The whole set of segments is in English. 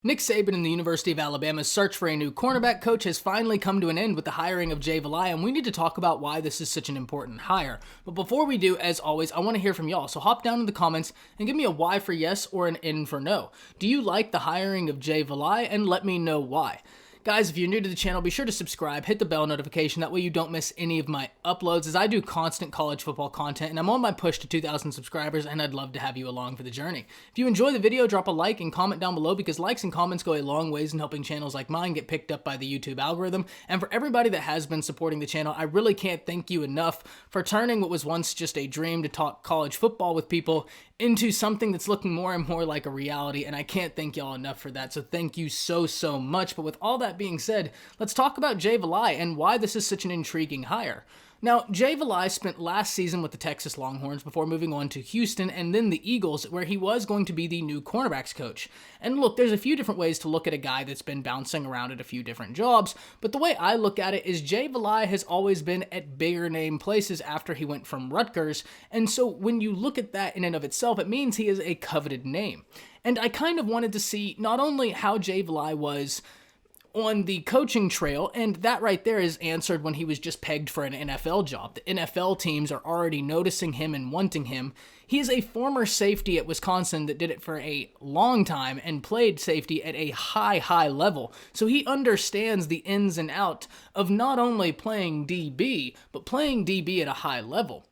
Nick Saban and the University of Alabama's search for a new cornerback coach has finally come to an end with the hiring of Jay Valai, and we need to talk about why this is such an important hire. But before we do, as always, I want to hear from y'all, so hop down in the comments and give me a Y for yes or an N for no. Do you like the hiring of Jay Valai? And let me know why. Guys, if you're new to the channel, be sure to subscribe, hit the bell notification, that way you don't miss any of my uploads, as I do constant college football content, and I'm on my push to 2,000 subscribers, and I'd love to have you along for the journey. If you enjoy the video, drop a like and comment down below, because likes and comments go a long ways in helping channels like mine get picked up by the YouTube algorithm, and for everybody that has been supporting the channel, I really can't thank you enough for turning what was once just a dream to talk college football with people into something that's looking more and more like a reality, and I can't thank y'all enough for that, so thank you so much. But with all that being said, let's talk about Jay Valai and why this is such an intriguing hire. Now, Jay Valai spent last season with the Texas Longhorns before moving on to Houston and then the Eagles, where he was going to be the new cornerbacks coach. And look, there's a few different ways to look at a guy that's been bouncing around at a few different jobs, but the way I look at it is Jay Valai has always been at bigger name places after he went from Rutgers, and so when you look at that in and of itself, it means he is a coveted name. And I kind of wanted to see not only how Jay Valai was on the coaching trail, and that right there is answered when he was just pegged for an NFL job. The NFL teams are already noticing him and wanting him. He is a former safety at Wisconsin that did it for a long time and played safety at a high level. So he understands the ins and outs of not only playing DB, but playing DB at a high level.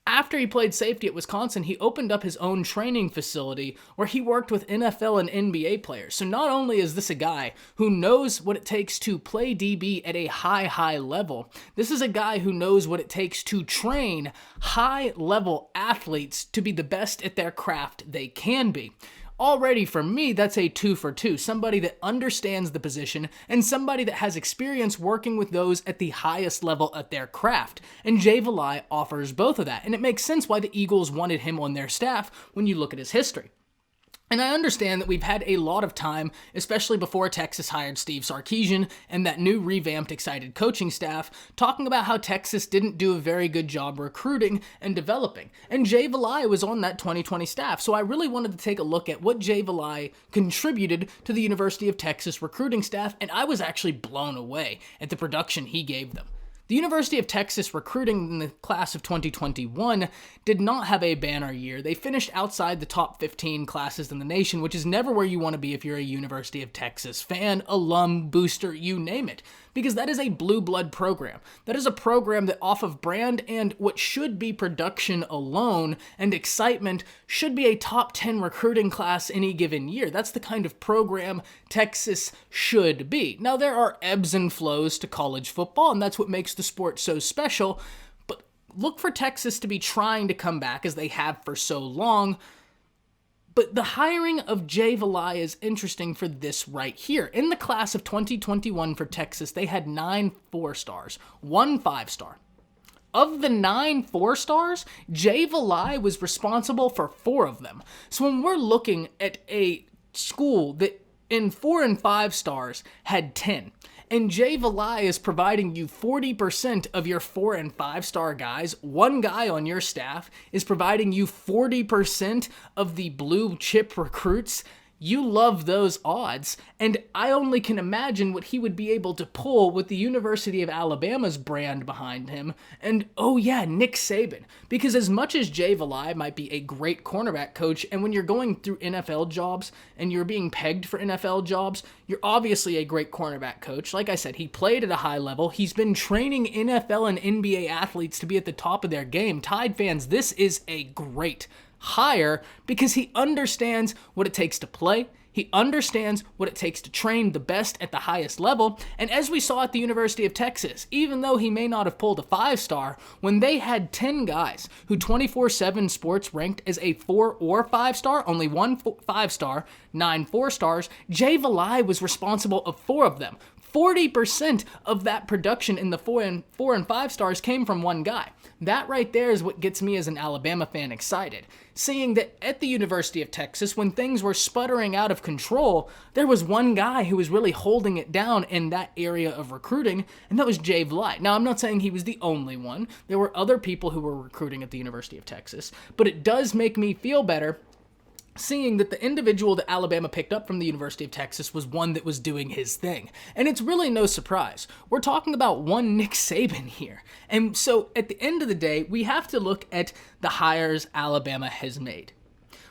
After he played safety at Wisconsin, he opened up his own training facility where he worked with NFL and NBA players. So not only is this a guy who knows what it takes to play DB at a high level, this is a guy who knows what it takes to train high-level athletes to be the best at their craft they can be. Already, for me, that's a 2 for 2. Somebody that understands the position and somebody that has experience working with those at the highest level at their craft. And Jay Valai offers both of that. And it makes sense why the Eagles wanted him on their staff when you look at his history. And I understand that we've had a lot of time, especially before Texas hired Steve Sarkisian and that new revamped excited coaching staff, talking about how Texas didn't do a very good job recruiting and developing. And Jay Valai was on that 2020 staff, so I really wanted to take a look at what Jay Valai contributed to the University of Texas recruiting staff, and I was actually blown away at the production he gave them. The University of Texas recruiting in the class of 2021 did not have a banner year. They finished outside the top 15 classes in the nation, which is never where you want to be if you're a University of Texas fan, alum, booster, you name it, because that is a blue blood program. That is a program that off of brand and what should be production alone and excitement should be a top 10 recruiting class any given year. That's the kind of program Texas should be. Now, there are ebbs and flows to college football, and that's what makes the sport so special, but look for Texas to be trying to come back as they have for so long. But the hiring of Jay Valai is interesting for this right here. In the class of 2021 for Texas, they had 9 4-stars, 1 5-star. Of the 9 4-stars, Jay Valai was responsible for 4 of them. So when we're looking at a school that in 4 and 5 stars had 10, and Jay Valai is providing you 40% of your 4 and 5-star guys. One guy on your staff is providing you 40% of the blue chip recruits. You love those odds, and I only can imagine what he would be able to pull with the University of Alabama's brand behind him, and oh yeah, Nick Saban. Because as much as Jay Valai might be a great cornerback coach, and when you're going through NFL jobs and you're being pegged for NFL jobs, you're obviously a great cornerback coach. Like I said, he played at a high level. He's been training NFL and NBA athletes to be at the top of their game. Tide fans, this is a great hire because he understands what it takes to play. He understands what it takes to train the best at the highest level. And as we saw at the University of Texas, even though he may not have pulled a 5-star, when they had 10 guys who 24/7 Sports ranked as a 4 or 5-star, only 1 5-star, 9 4-stars, Jay Valai was responsible of 4 of them. 40% of that production in the 4 and 5 stars came from one guy. That right there is what gets me as an Alabama fan excited. Seeing that at the University of Texas, when things were sputtering out of control, there was one guy who was really holding it down in that area of recruiting, and that was Jay Valai. Now, I'm not saying he was the only one. There were other people who were recruiting at the University of Texas, but it does make me feel better seeing that the individual that Alabama picked up from the University of Texas was one that was doing his thing. And it's really no surprise. We're talking about one Nick Saban here. And so at the end of the day, we have to look at the hires Alabama has made.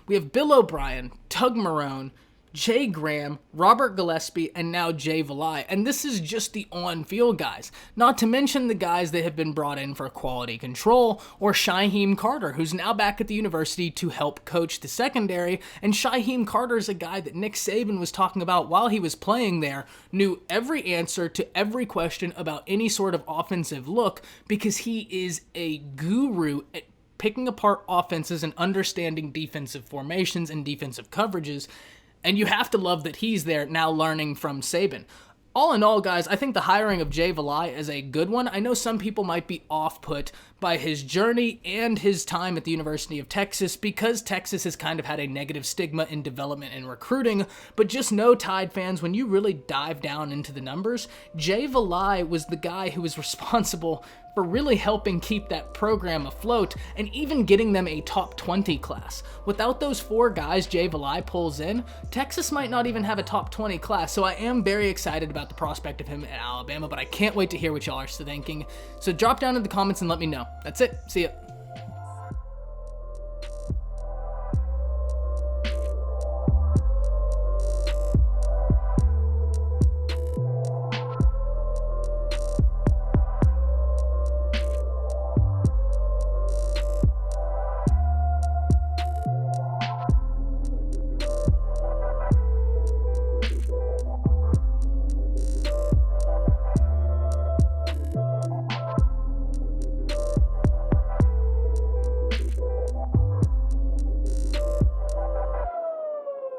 We have Bill O'Brien, Tug Marrone, Jay Graham, Robert Gillespie, and now Jay Valai. And this is just the on-field guys. Not to mention the guys that have been brought in for quality control, or Shyheim Carter, who's now back at the university to help coach the secondary. And Shyheim Carter is a guy that Nick Saban was talking about while he was playing there, knew every answer to every question about any sort of offensive look, because he is a guru at picking apart offenses and understanding defensive formations and defensive coverages. And you have to love that he's there now learning from Saban. All in all, guys, I think the hiring of Jay Valai is a good one. I know some people might be off-put by his journey and his time at the University of Texas because Texas has kind of had a negative stigma in development and recruiting, but just know, Tide fans, when you really dive down into the numbers, Jay Valai was the guy who was responsible for really helping keep that program afloat and even getting them a top 20 class. Without those 4 guys Jay Valai pulls in, Texas might not even have a top 20 class, so I am very excited about the prospect of him at Alabama, but I can't wait to hear what y'all are thinking. So drop down in the comments and let me know. That's it. See ya.